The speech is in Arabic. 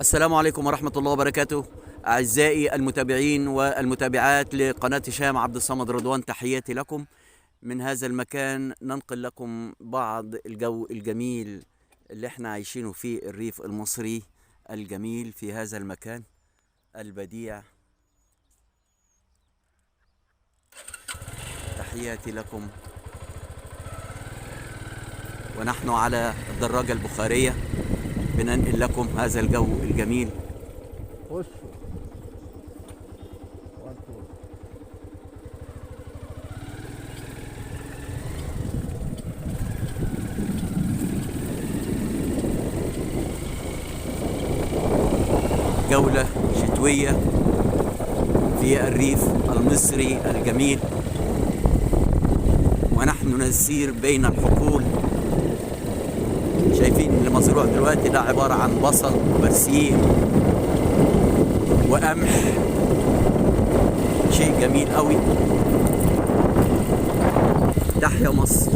السلام عليكم ورحمة الله وبركاته. أعزائي المتابعين والمتابعات لقناة هشام عبد الصمد رضوان، تحياتي لكم من هذا المكان. ننقل لكم بعض الجو الجميل اللي احنا عايشينه في الريف المصري الجميل في هذا المكان البديع. تحياتي لكم ونحن على الدراجة البخارية بننقل لكم هذا الجو الجميل. خشوا. جولة شتوية في الريف المصري الجميل، ونحن نسير بين الحقول. شايفين اللي مزروع دلوقتي ده عبارة عن بصل وبرسيم وقمح، شيء جميل قوي. تحيا مصر.